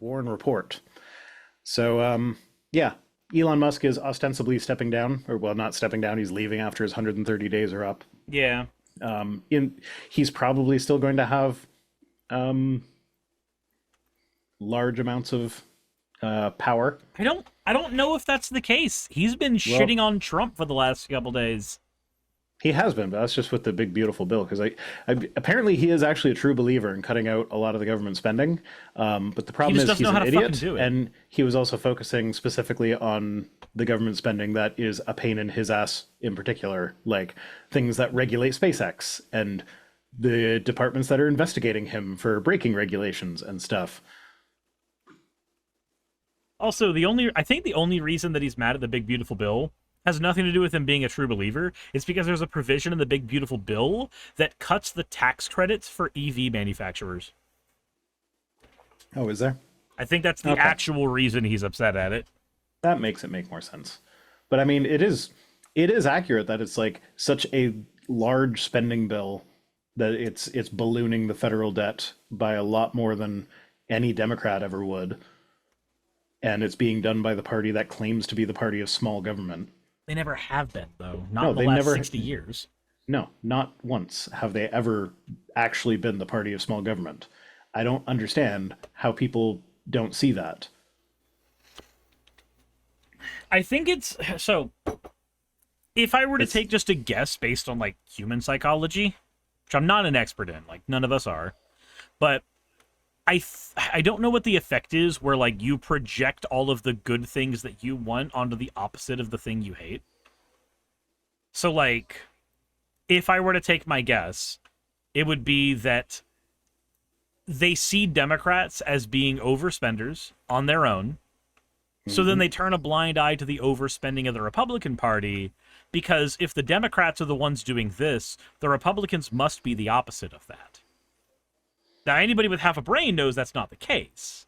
Warren Report. So, yeah, Elon Musk is ostensibly stepping down, or well, not stepping down. He's leaving after his 130 days are up. Yeah. He's probably still going to have um, large amounts of power. I don't know if that's the case. He's been Well, shitting on Trump for the last couple days. he has been, but that's just with the big beautiful bill. Because apparently he is actually a true believer in cutting out a lot of the government spending. But the He problem just is doesn't he's know how an to fucking idiot, do it. and he was also focusing specifically on the government spending that is a pain in his ass in particular, like things that regulate SpaceX and the departments that are investigating him for breaking regulations and stuff. Also, I think the only reason that he's mad at the big beautiful bill has nothing to do with him being a true believer. It's because there's a provision in the big beautiful bill that cuts the tax credits for EV manufacturers. Oh, is there? I think that's the Okay. actual reason he's upset at it. That makes it make more sense. But I mean, it is accurate that it's like such a large spending bill that it's ballooning the federal debt by a lot more than any Democrat ever would, and it's being done by the party that claims to be the party of small government. They never have been, though. Not No, in the they last never. 60 years. No, not once have they ever actually been the party of small government. I don't understand how people don't see that. I think it's so. If I were to It's take just a guess based on like human psychology, which I'm not an expert in, like none of us are, but I don't know what the effect is where like you project all of the good things that you want onto the opposite of the thing you hate. So like if I were to take my guess, it would be that they see Democrats as being overspenders on their own. So then Mhm. they turn a blind eye to the overspending of the Republican Party because if the Democrats are the ones doing this, the Republicans must be the opposite of that. Now, anybody with half a brain knows that's not the case.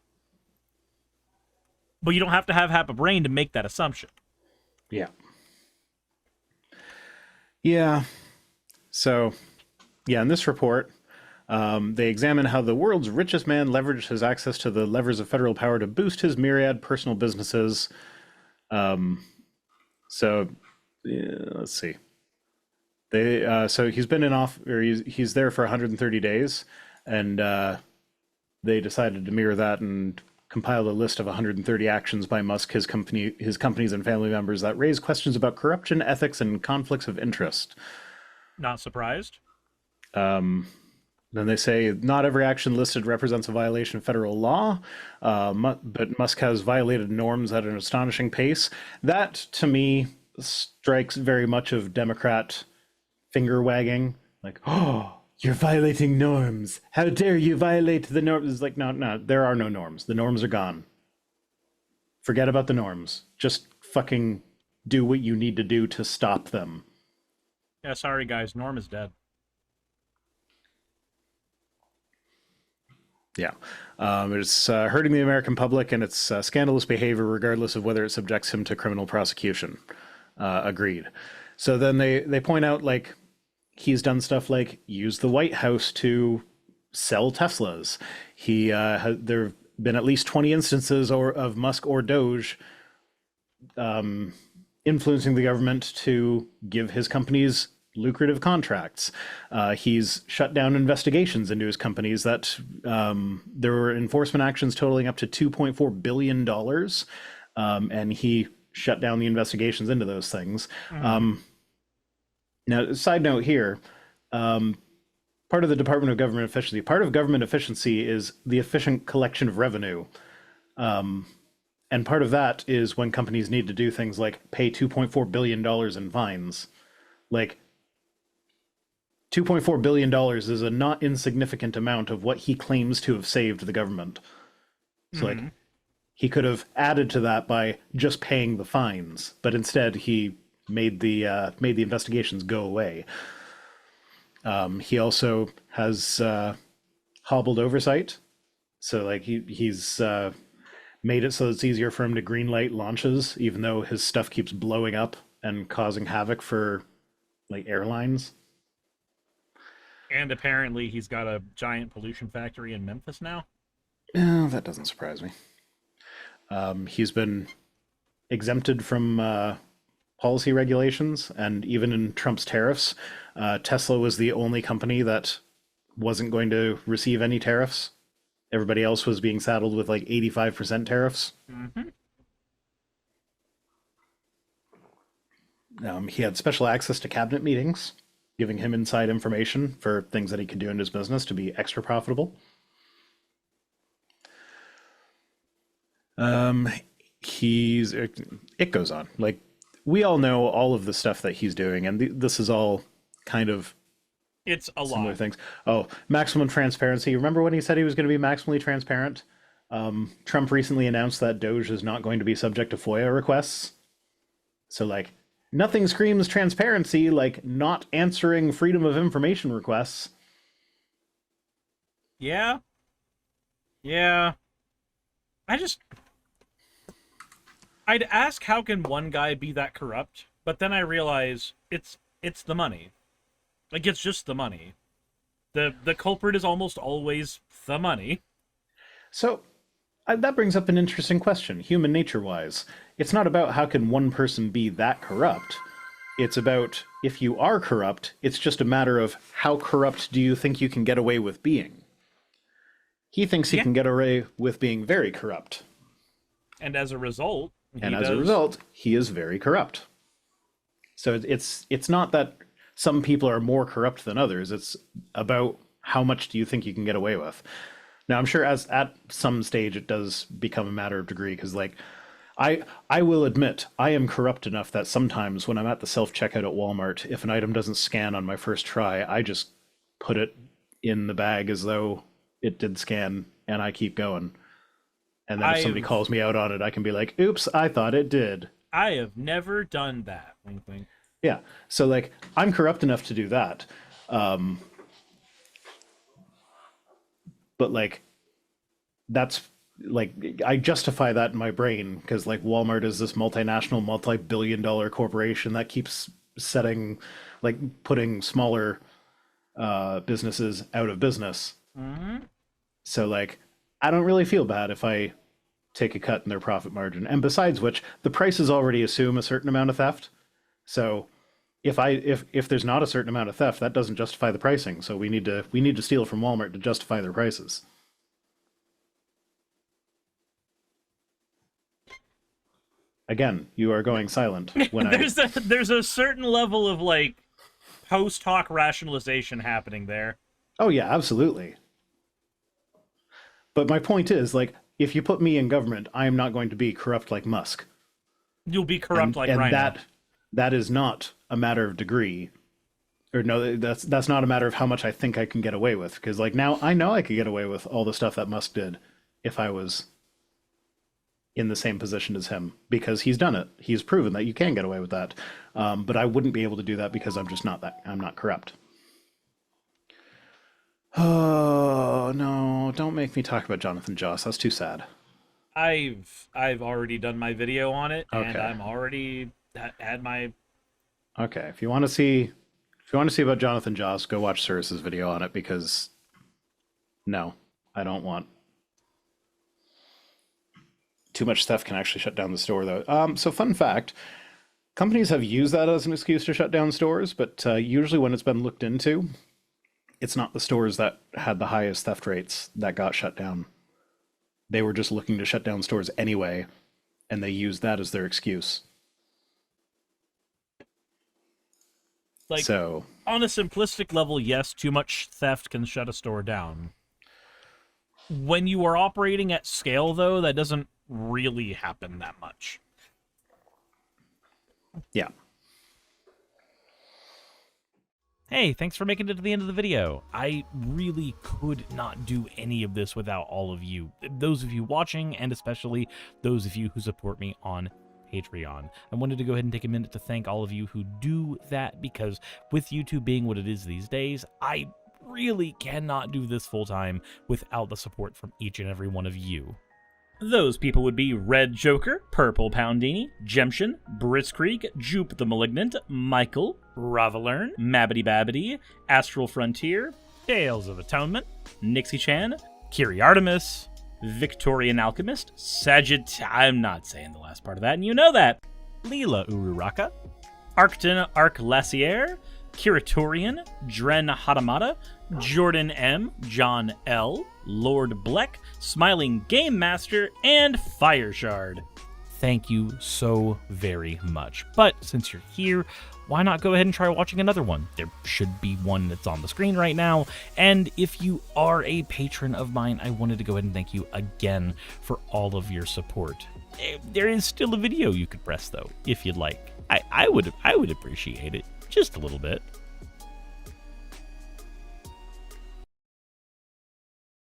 But you don't have to have half a brain to make that assumption. Yeah. Yeah. So, yeah, in this report, they examine how the world's richest man leveraged his access to the levers of federal power to boost his myriad personal businesses. Um, so, yeah, let's see. So he's been in off, or he's there for 130 days, and they decided to mirror that and compile a list of 130 actions by Musk, his companies, and family members that raise questions about corruption, ethics, and conflicts of interest. Not surprised. Um, Then they say not every action listed represents a violation of federal law, but Musk has violated norms at an astonishing pace. That, to me, strikes very much of Democrat finger wagging. Like, oh, you're violating norms. How dare you violate the norms? It's like, no, no, there are no norms. The norms are gone. Forget about the norms. Just fucking do what you need to do to stop them. Yeah, sorry guys, Norm is dead. Yeah. It's hurting the American public and it's scandalous behavior, regardless of whether it subjects him to criminal prosecution. Agreed. So then they point out, like, he's done stuff like use the White House to sell Teslas. There have been at least 20 instances of Musk or Doge influencing the government to give his companies lucrative contracts. He's shut down investigations into his companies that there were enforcement actions totaling up to $2.4 billion, and he shut down the investigations into those things. Mm. Now, side note here, part of the Department of Government Efficiency, part of government efficiency is the efficient collection of revenue. And part of that is when companies need to do things like pay $2.4 billion in fines. Like, $2.4 billion is a not insignificant amount of what he claims to have saved the government. So, like, Mhm. he could have added to that by just paying the fines, but instead he made the investigations go away. He also has hobbled oversight, so like he's made it so it's easier for him to greenlight launches, even though his stuff keeps blowing up and causing havoc for like airlines. And apparently he's got a giant pollution factory in Memphis now. That doesn't surprise me. He's been exempted from policy regulations, and even in Trump's tariffs, Tesla was the only company that wasn't going to receive any tariffs. Everybody else was being saddled with like 85% tariffs. Mm-hmm. He had special access to cabinet meetings, giving him inside information for things that he could do in his business to be extra profitable. It goes on. Like, we all know all of the stuff that he's doing, and this is all kind of It's a similar lot. things. Oh, maximum transparency. Remember when he said he was going to be maximally transparent? Trump recently announced that Doge is not going to be subject to FOIA requests. So, like, nothing screams transparency like not answering freedom of information requests. Yeah. Yeah. I'd ask how can one guy be that corrupt, but then I realize it's the money. Like, it's just the money. The culprit is almost always the money. So, that brings up an interesting question, human nature wise. It's not about how can one person be that corrupt. It's about if you are corrupt, it's just a matter of how corrupt do you think you can get away with being. He thinks he Yeah. can get away with being very corrupt. And as a result, And as a result, he is very corrupt. So it's not that some people are more corrupt than others. It's about how much do you think you can get away with. Now, I'm sure as at some stage it does become a matter of degree, because like I will admit I am corrupt enough that sometimes when I'm at the self-checkout at Walmart, if an item doesn't scan on my first try, I just put it in the bag as though it did scan and I keep going. And then if somebody I've- calls me out on it, I can be like, oops, I thought it did. I have never done that. Wink, wink. Yeah. So like I'm corrupt enough to do that. But like that's like I justify that in my brain because like Walmart is this multinational, multi-billion-dollar corporation that keeps setting like putting smaller businesses out of business. Mm-hmm. So like I don't really feel bad if I take a cut in their profit margin. And besides which, the prices already assume a certain amount of theft. So if there's not a certain amount of theft, that doesn't justify the pricing. So we need to steal from Walmart to justify their prices. Again, you are going silent when There's a certain level of like post hoc rationalization happening there. Oh yeah, absolutely. But my point is, like, if you put me in government, I am not going to be corrupt like Musk. You'll be corrupt like and Rhino. that is not a matter of degree. Or no, that's not a matter of how much I think I can get away with. Because like now I know I could get away with all the stuff that Musk did if I was in the same position as him. Because he's done it. He's proven that you can get away with that. But I wouldn't be able to do that because I'm not corrupt. Oh no! Don't make me talk about Jonathan Joss. That's too sad. I've already done my video on it, and Okay. I'm already had my. Okay, if you want to see about Jonathan Joss, go watch Suris's video on it because no, I don't want. Too much stuff can actually shut down the store, though. So fun fact: companies have used that as an excuse to shut down stores, but usually when it's been looked into, it's not the stores that had the highest theft rates that got shut down. They were just looking to shut down stores anyway, and they used that as their excuse. Like, So, on a simplistic level, yes, too much theft can shut a store down. When you are operating at scale, though, that doesn't really happen that much. yeah. Hey, thanks for making it to the end of the video. I really could not do any of this without all of you. Those of you watching, and especially those of you who support me on Patreon. I wanted to go ahead and take a minute to thank all of you who do that, because with YouTube being what it is these days, I really cannot do this full-time without the support from each and every one of you. Those people would be Red Joker, Purple Poundini, Jemshin, Britzkrieg, Jupe the Malignant, Michael, Ravelern, Mabbity Babbity, Astral Frontier, Tales of Atonement, Nixie Chan, Kiri Artemis, Victorian Alchemist, I'm not saying the last part of that, and you know that. Leela Ururaka, Arcton Arclacier, Kiratorian, Dren Hadamata, Jordan M, John L, Lord Bleck, Smiling Game Master, and Fireshard. Thank you so very much. But since you're here, why not go ahead and try watching another one? There should be one that's on the screen right now. And if you are a patron of mine, I wanted to go ahead and thank you again for all of your support. There is still a video you could press though, if you'd like. I would appreciate it just a little bit.